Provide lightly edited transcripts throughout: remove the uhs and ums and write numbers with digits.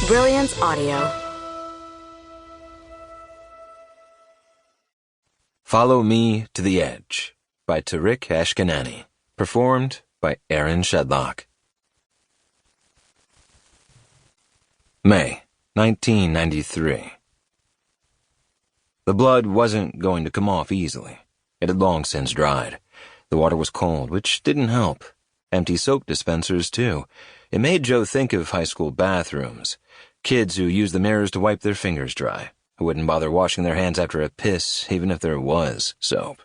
Brilliance Audio. Follow Me to the Edge by Tariq Ashkanani. Performed by Aaron Shedlock. May 1993. The blood wasn't going to come off easily. It had long since dried. The water was cold, which didn't help. Empty soap dispensers, too. It made Joe think of high school bathrooms. Kids who used the mirrors to wipe their fingers dry, who wouldn't bother washing their hands after a piss, even if there was soap.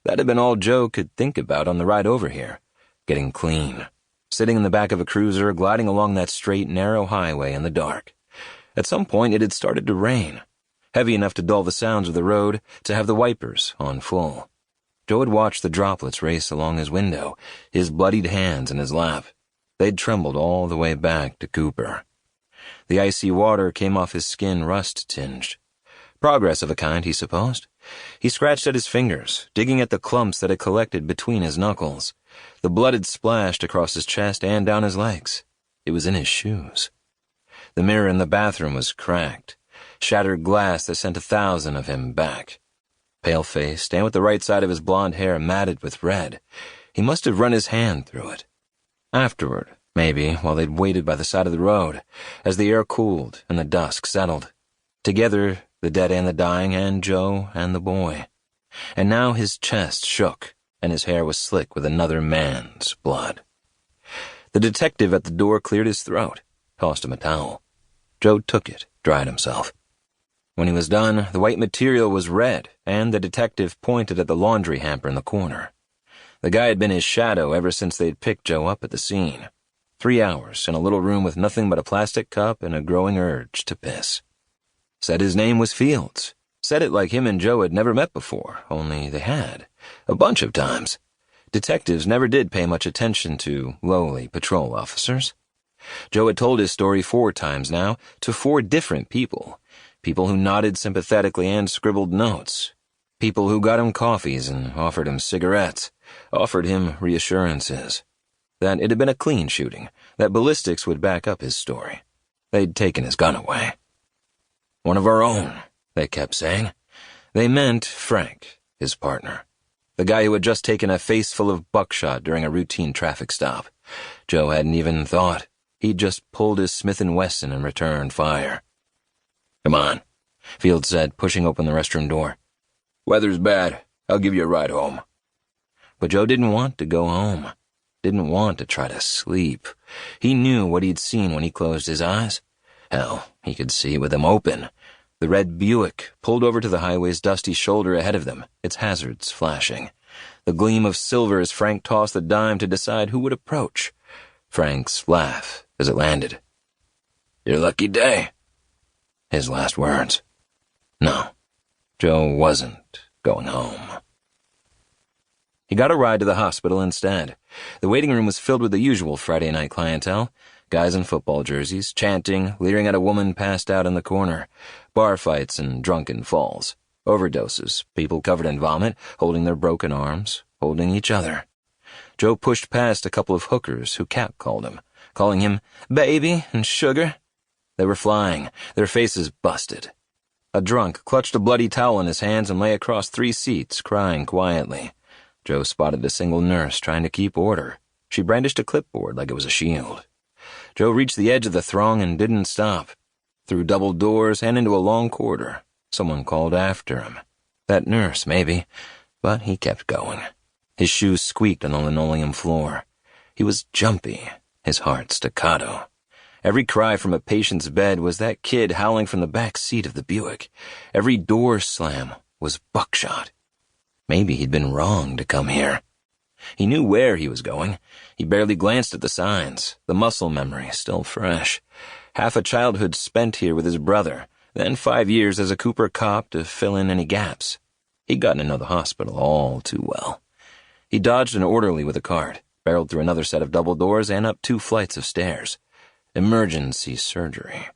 That had been all Joe could think about on the ride over here. Getting clean. Sitting in the back of a cruiser, gliding along that straight, narrow highway in the dark. At some point, it had started to rain. Heavy enough to dull the sounds of the road, to have the wipers on full. Joe had watched the droplets race along his window, his bloodied hands in his lap. They'd trembled all the way back to Cooper. The icy water came off his skin rust-tinged. Progress of a kind, he supposed. He scratched at his fingers, digging at the clumps that had collected between his knuckles. The blood had splashed across his chest and down his legs. It was in his shoes. The mirror in the bathroom was cracked. Shattered glass that sent 1,000 of him back. Pale-faced, and with the right side of his blonde hair matted with red. He must have run his hand through it. Afterward, maybe, while they'd waited by the side of the road, as the air cooled and the dusk settled. Together, the dead and the dying, and Joe and the boy. And now his chest shook, and his hair was slick with another man's blood. The detective at the door cleared his throat, tossed him a towel. Joe took it, dried himself. When he was done, the white material was red, and the detective pointed at the laundry hamper in the corner. The guy had been his shadow ever since they'd picked Joe up at the scene. 3 hours in a little room with nothing but a plastic cup and a growing urge to piss. Said his name was Fields. Said it like him and Joe had never met before, only they had. A bunch of times. Detectives never did pay much attention to lowly patrol officers. Joe had told his story 4 times now, to 4 different people. People who nodded sympathetically and scribbled notes. People who got him coffees and offered him cigarettes, offered him reassurances. That it had been a clean shooting, that ballistics would back up his story. They'd taken his gun away. One of our own, they kept saying. They meant Frank, his partner. The guy who had just taken a face full of buckshot during a routine traffic stop. Joe hadn't even thought. He'd just pulled his Smith & Wesson and returned fire. Come on, Fields said, pushing open the restroom door. Weather's bad. I'll give you a ride home. But Joe didn't want to go home. Didn't want to try to sleep. He knew what he'd seen when he closed his eyes. Hell, he could see with them open. The red Buick pulled over to the highway's dusty shoulder ahead of them, its hazards flashing. The gleam of silver as Frank tossed the dime to decide who would approach. Frank's laugh as it landed. Your lucky day. His last words. No, Joe wasn't going home. He got a ride to the hospital instead. The waiting room was filled with the usual Friday night clientele. Guys in football jerseys, chanting, leering at a woman passed out in the corner. Bar fights and drunken falls. Overdoses, people covered in vomit, holding their broken arms, holding each other. Joe pushed past a couple of hookers who catcalled him, calling him baby and sugar. They were flying, their faces busted. A drunk clutched a bloody towel in his hands and lay across 3 seats, crying quietly. Joe spotted a single nurse trying to keep order. She brandished a clipboard like it was a shield. Joe reached the edge of the throng and didn't stop. Through double doors and into a long corridor. Someone called after him. That nurse, maybe. But he kept going. His shoes squeaked on the linoleum floor. He was jumpy, his heart staccato. Every cry from a patient's bed was that kid howling from the back seat of the Buick. Every door slam was buckshot. Maybe he'd been wrong to come here. He knew where he was going. He barely glanced at the signs, the muscle memory still fresh. Half a childhood spent here with his brother, then 5 years as a Cooper cop to fill in any gaps. He'd gotten to know the hospital all too well. He dodged an orderly with a cart, barreled through another set of double doors and up 2 flights of stairs. Emergency surgery.